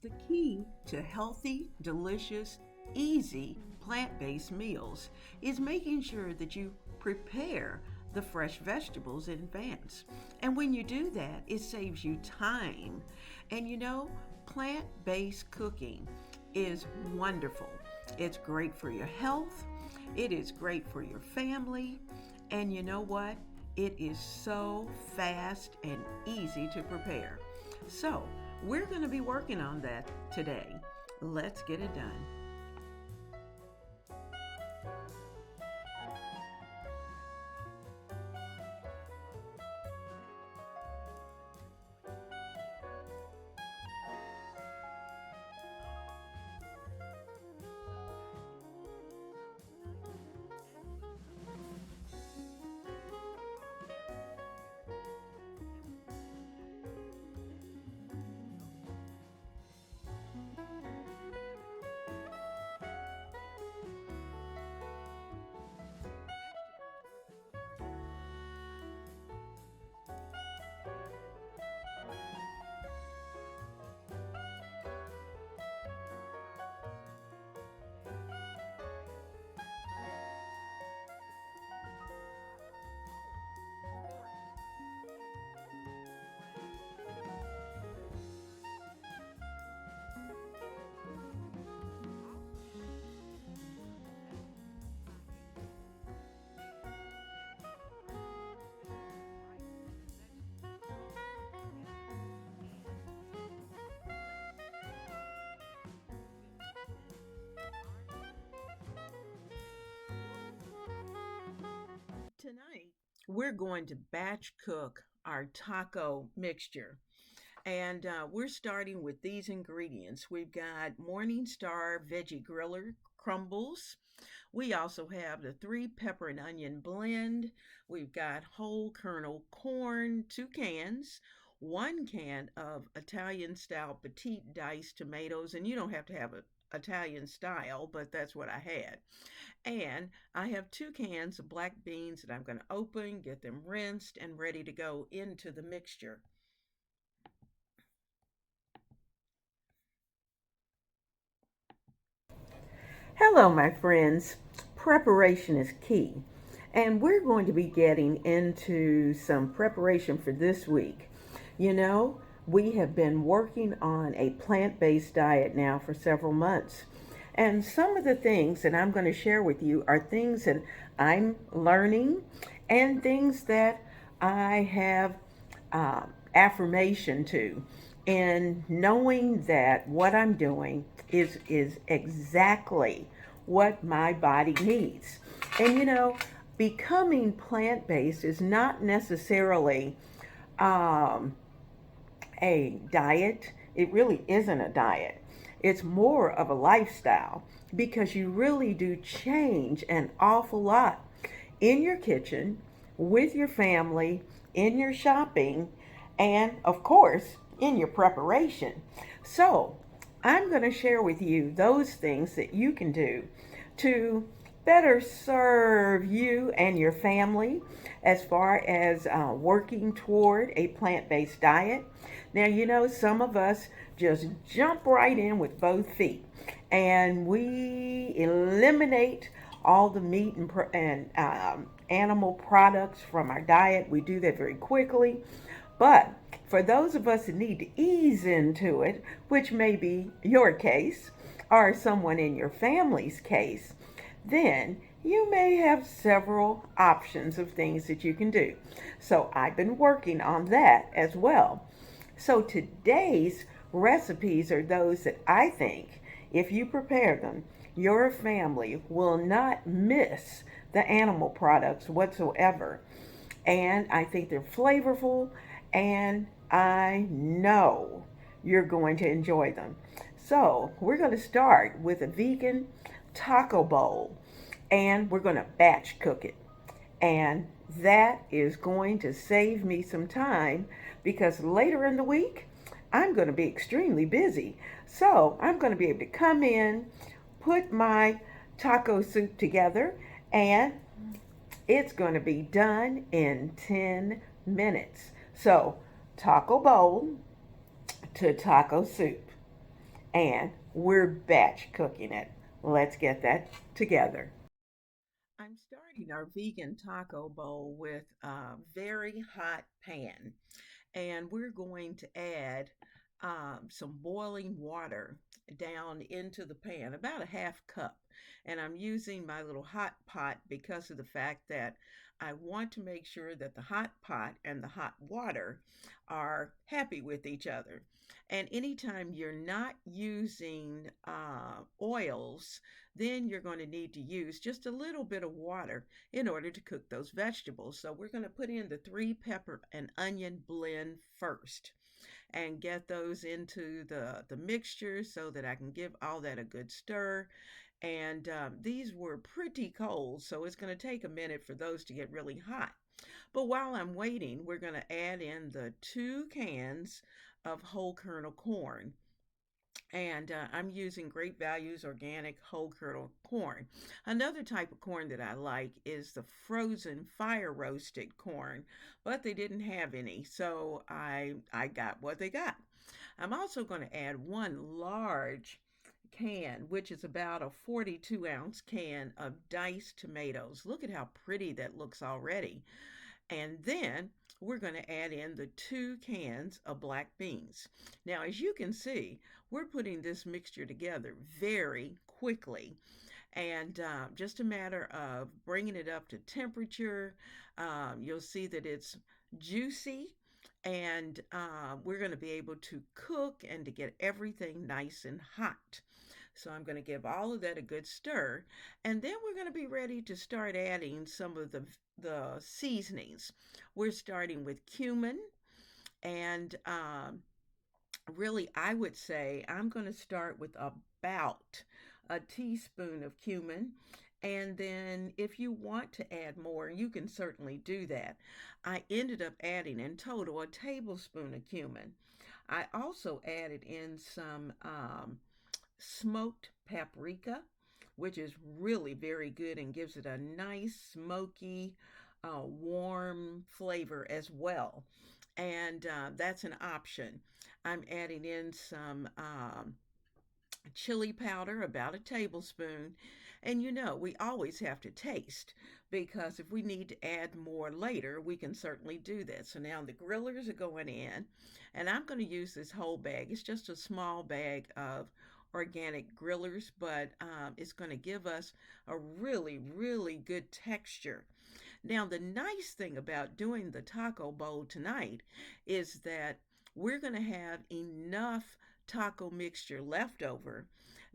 The key to healthy, delicious, easy plant-based meals is making sure that you prepare the fresh vegetables in advance. And when you do that, it saves you time. And plant-based cooking is wonderful. It's great for your health, it is great for your family, and you know what? It is so fast and easy to prepare. So, we're going to be working on that today. Let's get it done. Tonight, we're going to batch cook our taco mixture. And we're starting with these ingredients. We've got Morningstar Veggie Griller crumbles. We also have the three pepper and onion blend. We've got whole kernel corn, 2 cans, 1 can of Italian style petite diced tomatoes. And you don't have to have a Italian style, but that's what I had. And I have 2 cans of black beans that I'm going to open, get them rinsed, and ready to go into the mixture. Hello, my friends. Preparation is key. And we're going to be getting into some preparation for this week. You know, we have been working on a plant based diet now for several months. And some of the things that I'm going to share with you are things that I'm learning and things that I have affirmation to. And knowing that what I'm doing is exactly what my body needs. And becoming plant based is not necessarily um, a diet. It really isn't a diet. It's more of a lifestyle because you really do change an awful lot in your kitchen, with your family, in your shopping, and of course, in your preparation. So, I'm going to share with you those things that you can do to better serve you and your family as far as working toward a plant based diet. Now, some of us just jump right in with both feet and we eliminate all the meat and animal products from our diet. We do that very quickly. But for those of us that need to ease into it, which may be your case or someone in your family's case, then you may have several options of things that you can do. So I've been working on that as well. So today's recipes are those that I think, if you prepare them, your family will not miss the animal products whatsoever. And I think they're flavorful, and I know you're going to enjoy them. So, we're going to start with a vegan taco bowl, and we're going to batch cook it. And that is going to save me some time because later in the week, I'm going to be extremely busy. So, I'm going to be able to come in, put my taco soup together, and it's going to be done in 10 minutes. So, taco bowl to taco soup. and we're batch cooking it. Let's get that together. I'm starting our vegan taco bowl with a very hot pan, and we're going to add some boiling water down into the pan, about a half cup. And I'm using my little hot pot because of the fact that I want to make sure that the hot pot and the hot water are happy with each other. And anytime you're not using oils, then you're going to need to use just a little bit of water in order to cook those vegetables. So we're going to put in the three pepper and onion blend first and get those into the mixture so that I can give all that a good stir. And these were pretty cold, so it's going to take a minute for those to get really hot. But while I'm waiting, we're going to add in the 2 cans of whole kernel corn. And I'm using Great Values organic whole kernel corn. Another type of corn that I like is the frozen fire roasted corn, but they didn't have any, so I got what they got. I'm also going to add one large can, which is about a 42-ounce can of diced tomatoes. Look at how pretty that looks already. And then we're going to add in the 2 cans of black beans. Now, as you can see, we're putting this mixture together very quickly, and just a matter of bringing it up to temperature. You'll see that it's juicy, and we're going to be able to cook and to get everything nice and hot. So I'm going to give all of that a good stir, and then we're going to be ready to start adding some of the seasonings. We're starting with cumin, and really, I would say I'm going to start with about a teaspoon of cumin. And then, if you want to add more, you can certainly do that. I ended up adding in total a tablespoon of cumin. I also added in some smoked paprika, which is really very good and gives it a nice, smoky, warm flavor as well. And that's an option. I'm adding in some chili powder, about a tablespoon. And we always have to taste because if we need to add more later, we can certainly do that. So now the grillers are going in, and I'm going to use this whole bag. It's just a small bag of organic grillers, but it's going to give us a really, really good texture. Now, the nice thing about doing the taco bowl tonight is that we're going to have enough taco mixture left over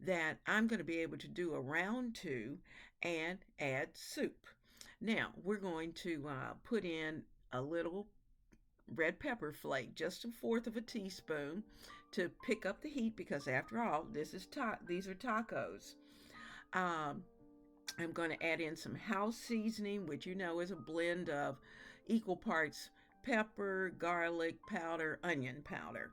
that I'm going to be able to do a round two and add soup. Now, we're going to put in a little red pepper flake, just a fourth of a teaspoon, to pick up the heat because, after all, these are tacos. Um, I'm going to add in some house seasoning, which is a blend of equal parts pepper, garlic powder, onion powder.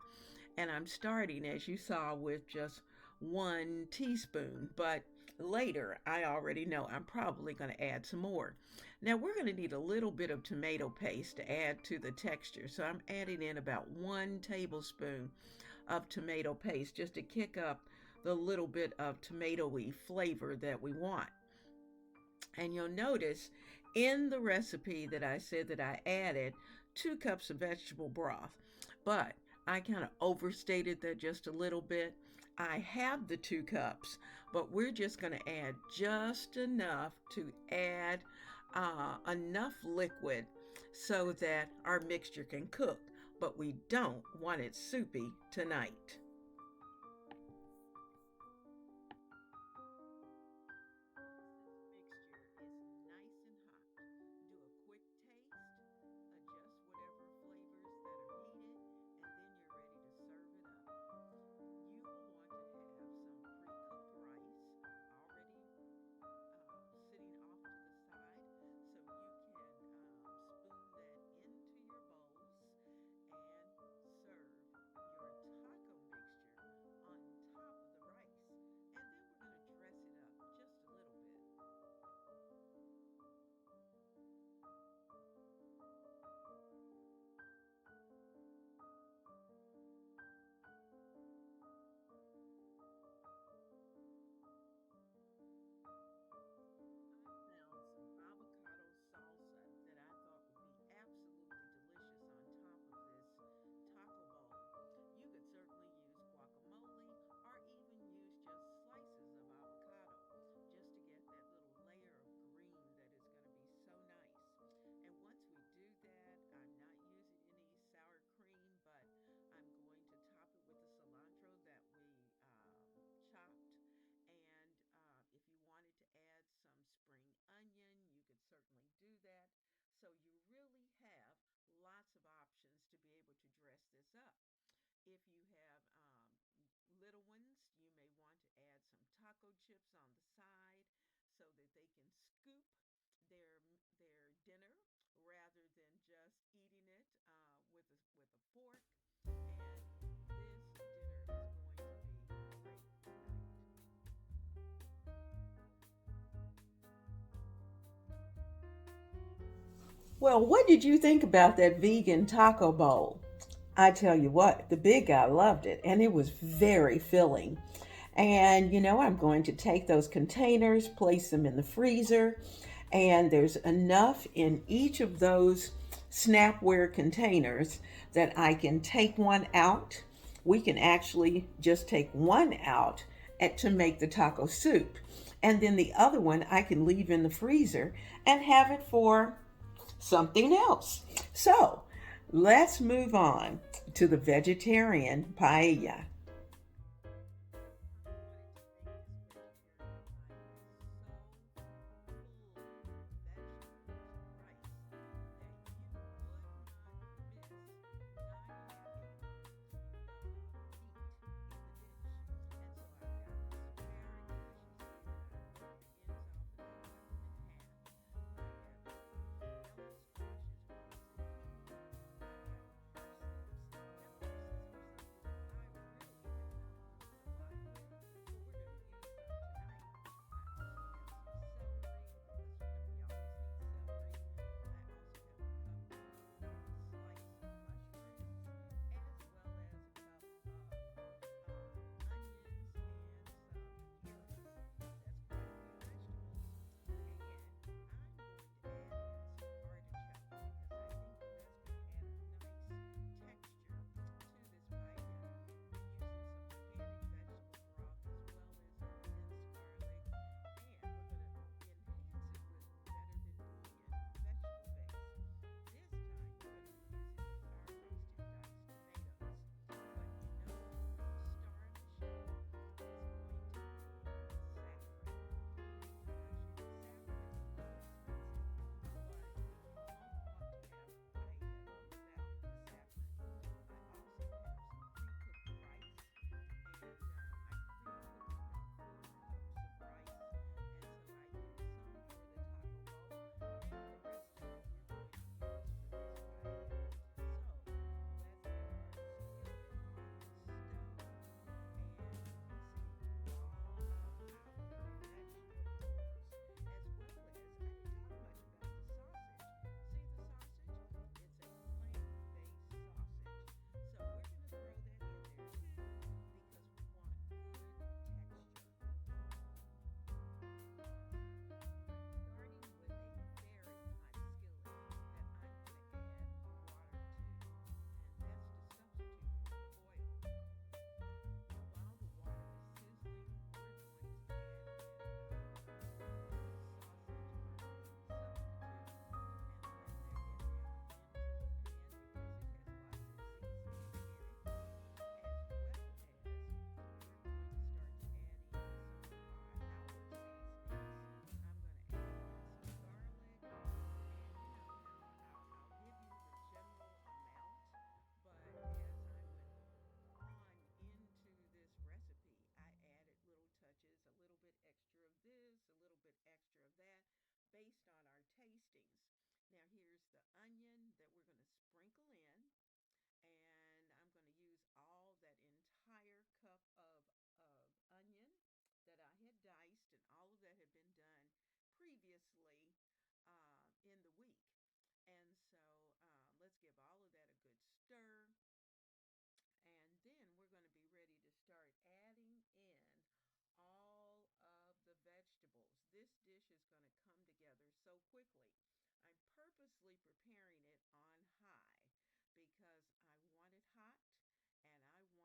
And I'm starting, as you saw, with just 1 teaspoon. But later, I already know I'm probably going to add some more. Now, we're going to need a little bit of tomato paste to add to the texture. So I'm adding in about 1 tablespoon of tomato paste just to kick up the little bit of tomatoey flavor that we want. And you'll notice in the recipe that I said that I added 2 cups of vegetable broth, but I kind of overstated that just a little bit. I have the 2 cups, but we're just going to add just enough to add enough liquid so that our mixture can cook, but we don't want it soupy tonight. Mixture is nice and hot. Do a quick taste, adjust whatever flavors that are needed, and then you're ready to serve it up. You will want to have some pre-cooked rice already sitting off to the side so you can spoon that into your bowls and serve your taco that. So you really have lots of options to be able to dress this up. If you have little ones, you may want to add some taco chips on the side so that they can scoop their their dinner rather than just eating it with a fork. And this dinner is going to be great tonight. Well, what did you think about that vegan taco bowl? I tell you what, the big guy loved it and it was very filling. And I'm going to take those containers, place them in the freezer, and there's enough in each of those Snapware containers that I can take one out. We can actually just take one out to make the taco soup. And then the other one I can leave in the freezer and have it for something else. So let's move on to the vegetarian paella. I wanted to make this vegetarian paella so full of vegetables and rice that you would not miss not having meat in the dish. And so I've got asparagus. You see that I broke the ends off and I cut them in half. I've got yellow squash as well as zucchini. I've got parsnips. Now, parsnips are something that I really have not cooked a lot with, but we're going to use them tonight. I also have some celery because we always need celery. I also have a cup of sliced mushrooms as well as a cup of onions and some carrots. That's quite a few vegetables. And I'm going to add in some artichoke because I think that that's going to add a nice texture to this paella. I'm using some organic vegetable broth as well as some minced garlic, and we're going to enhance it with better than bouillon vegetable base. This time we're going to be using the fire roasted diced tomatoes, but the real star of the show is going to be the saffron. Now, saffron is a little expensive, but you won't want to have a paella without the saffron. I also have some pre-cooked rice, and I pre-cooked about 4 cups of rice, and so I use some for the taco bowl, and the rest of it we're going to use for this paella. So let's get our skillet on the stove, and we can see all of our vegetables, as well as I didn't talk much about the sausage. See the sausage? It's a plant-based sausage. So we're going to throw that in there too because we want good texture. I'm starting with a very hot skillet that I'm going to add water to, and that's to substitute for the oil. Now, while the water is sizzling, we're going to add in our sausage, our meat substitute, and throw that in down into the pan because it has lots of seasoning in it, as well as we're going to start to add in some of our seasonings. I'm going to add in some garlic, and now I'll give you the general amount, but as I went on into this recipe, I added little touches, a little bit extra of this, a little bit extra of that, based on our tastings. Now, here's the onion that we're going to sprinkle in, and I'm going to use all that entire cup of onion that I had diced, and all of that had been done previously in the week. And so let's give all of that a good stir. And then we're going to be ready to start adding in all of the vegetables. This dish is going to come together so quickly. I'm purposely preparing it on high because I want it hot and I want those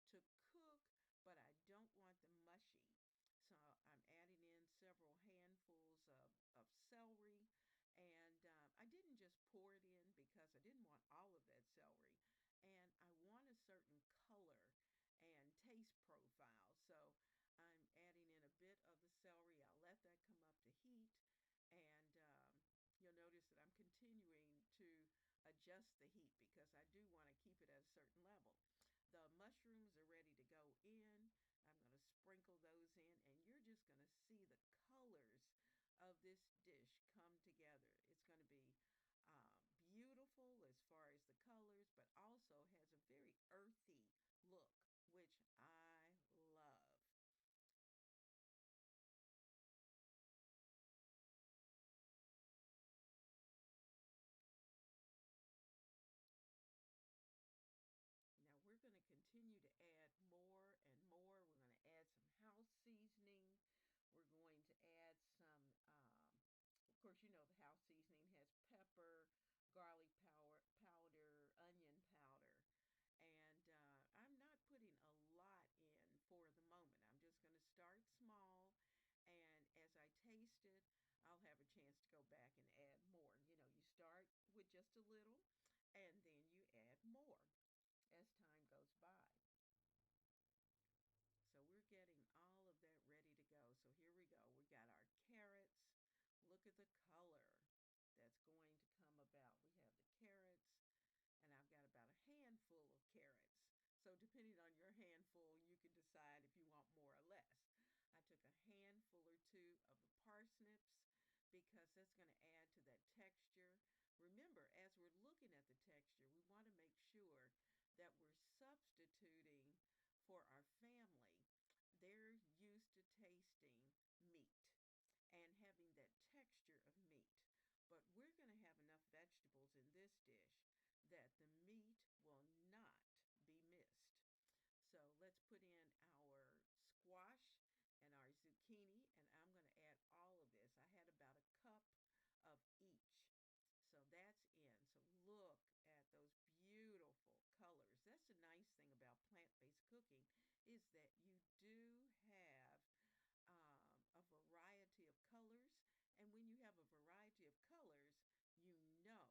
vegetables to cook, but I don't want them mushy. So I'm adding in several handfuls of celery, and I didn't just pour it in because I didn't want all of that celery. And I want a certain color and taste profile. So I'm adding in a bit of the celery. I'll let that come up to heat. that I'm continuing to adjust the heat because I do want to keep it at a certain level. The mushrooms are ready to go in. I'm going to sprinkle those in, and you're just going to see the colors of this dish come together. It's going to be beautiful as far as the colors, but also has a very earthy look, which I love. Now we're going to continue to add more and more. We're going to add some house seasoning. We're going to add some, of course, you know the house seasoning has pepper, powder, onion powder. And I'm not putting a lot in for the moment. I'm just going to start small. And as I taste it, I'll have a chance to go back and add more. You know, you start with just a little and then you add more as time goes by. So we're getting all of that ready to go. So here we go. We got our carrots. Look at the color that's going to come about. We have the carrots, and I've got about a handful of carrots. So depending on your handful, you can decide if you want more or less. I took a handful or two of the parsnips because that's going to add to that texture. Remember, as we're looking at the texture, we want to make sure that we're substituting for our family. They're used to tasting meat and having that texture of meat. But we're going to have enough vegetables in this dish that the meat will not be missed. So let's put in our squash and our zucchini, and I'm going to add all of this. I had about a cup of each. So that's in. So look at those beautiful colors. That's the nice thing about plant-based cooking is that you do have a variety of colors. And when you have a variety of colors, you know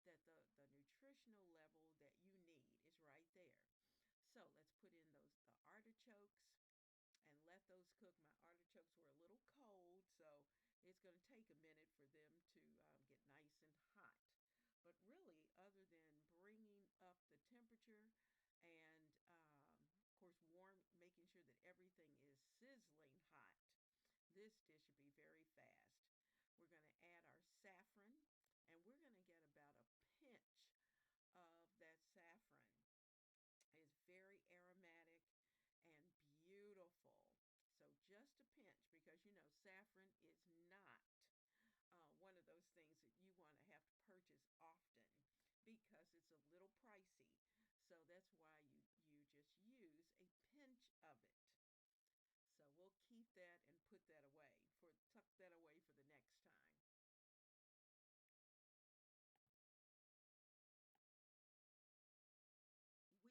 that the nutritional level that you need is right there. So let's put in those the artichokes and let those cook. My artichokes were a little cold, so it's going to take a minute for them to get nice and hot. But really, other than bringing up the temperature and, of course, making sure that everything is sizzling hot, this dish should be very fast. We're going to add our saffron, and we're going to get about a pinch of that saffron. It's very aromatic and beautiful. So just a pinch because you know saffron is not one of those things that you want to have to purchase often because it's a little pricey. So that's why you just use a pinch of it. So we'll keep that and put that away for tuck that away for the next time.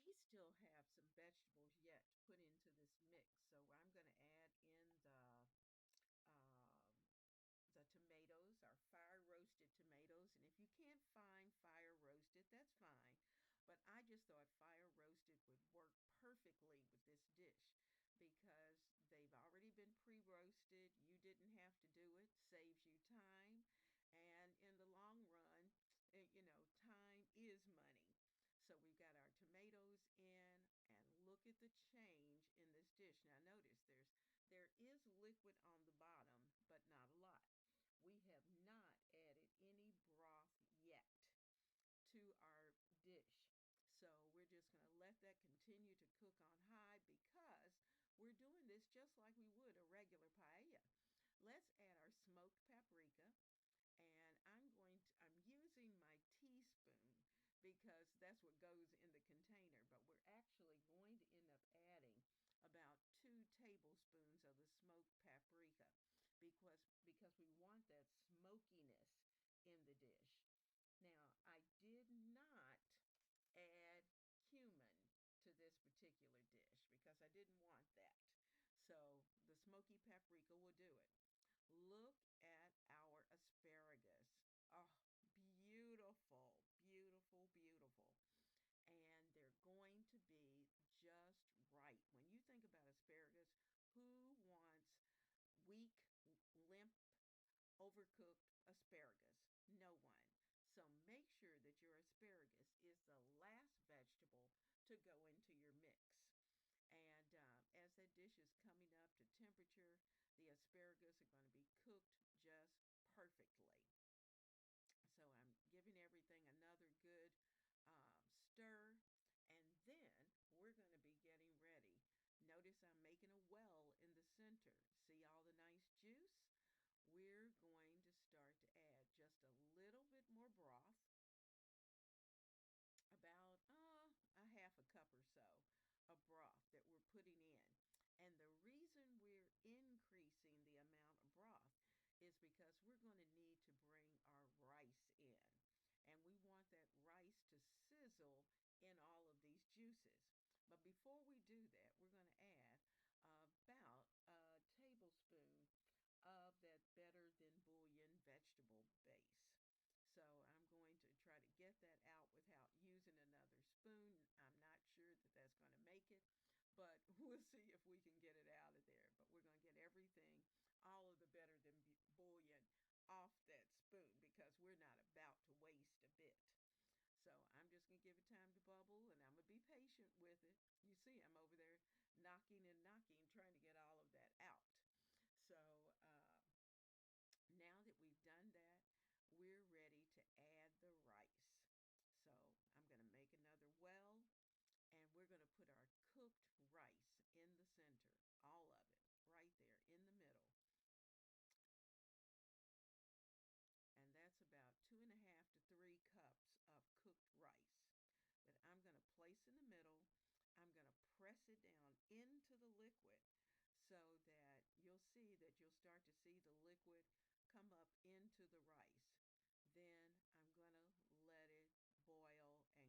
We still have some vegetables yet to put into this mix. So I'm going to add in um, the tomatoes, our fire roasted tomatoes. And if you can't find fire roasted, that's fine. But I just thought fire roasted would work perfectly with this dish because they've already been pre roasted. You didn't have to do it, saves you time. And in the long run, time is money. So we've got our tomatoes in, and look at the change in this dish. Now notice there is liquid on the bottom, but not a lot. We have not added any broth yet to our dish. So we're just going to let that continue to cook on high because we're doing this just like we would a regular paella. Let's add our smoked paprika, and I'm using my teaspoon because that's what goes in the container, but we're actually going to end up adding about 2 tablespoons of the smoked paprika because we want that smokiness in the dish. Now, I did not add cumin to this particular dish because I didn't want that. So the smoky paprika will do it. Look at our asparagus. Oh, beautiful, beautiful, beautiful. And they're going to be just right. When you think about asparagus, who wants weak, limp, overcooked asparagus? No one. So make sure that your asparagus is the last vegetable to go into your mix. And as that dish is coming up to temperature, the asparagus are going to be cooked just perfectly. So I'm giving everything another good stir, and then we're going to be getting ready. Notice I'm making a well in the center. See all the nice juice? We're going to start to add just a little bit more broth, about a half a cup or so of broth that we're putting in. And the reason we're increasing the amount of broth is because we're going to need to bring our rice in. And we want that rice to sizzle in all of these juices. But before we do that, we're going to add about a tablespoon of that better than bouillon vegetable base. So I'm going to try to get that out without using another spoon. I'm not sure that that's going to make it, but we'll see if we can get it out of there. But we're going to get everything, all of the better than bouillon, off that spoon because we're not about to waste a bit. So I'm just going to give it time to bubble, and I'm going to be patient with it. You see, I'm over there knocking and knocking, trying to get all of that out. So now that we've done that, we're ready to add the rice. So I'm going to make another well, and we're going to put our cooked rice in the center, all of it, right there in the middle. And that's about 2.5 to 3 cups of cooked rice that I'm going to place in the middle. I'm going to press it down into the liquid so that you'll see that you'll start to see the liquid come up into the rice. Then I'm going to let it boil and get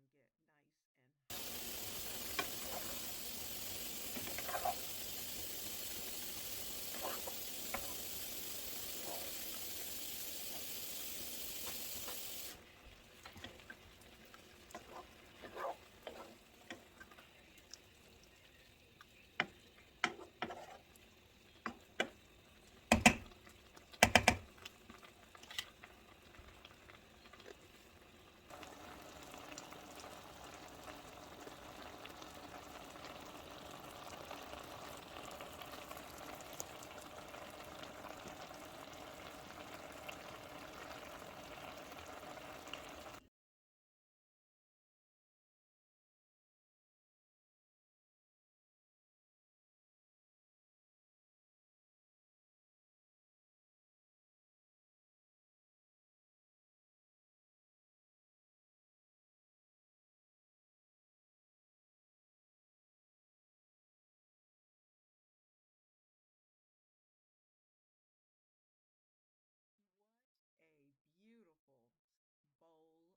nice and what a beautiful bowl of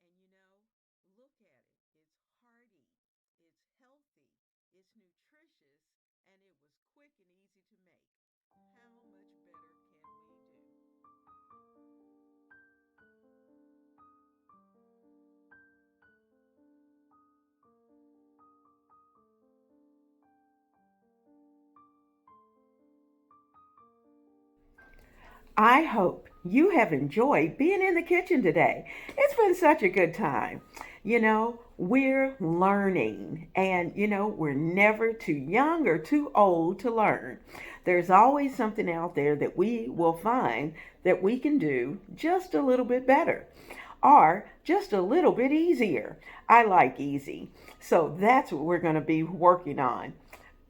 paella. And look at it. It's hearty, it's healthy, it's nutritious, and it was quick and easy to make. How much better can we do? I hope you have enjoyed being in the kitchen today. It's been such a good time. We're learning, and we're never too young or too old to learn. There's always something out there that we will find that we can do just a little bit better or just a little bit easier. I like easy. So that's what we're going to be working on.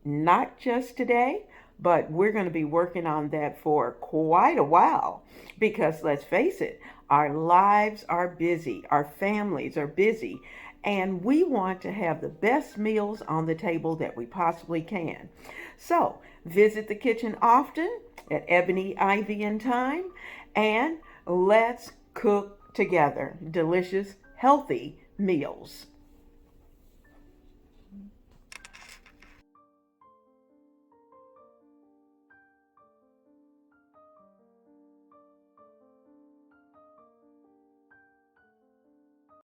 Not just today, but we're going to be working on that for quite a while because let's face it, our lives are busy, our families are busy, and we want to have the best meals on the table that we possibly can. So visit the kitchen often at Ebony Ivy and Thyme, and let's cook together delicious, healthy meals.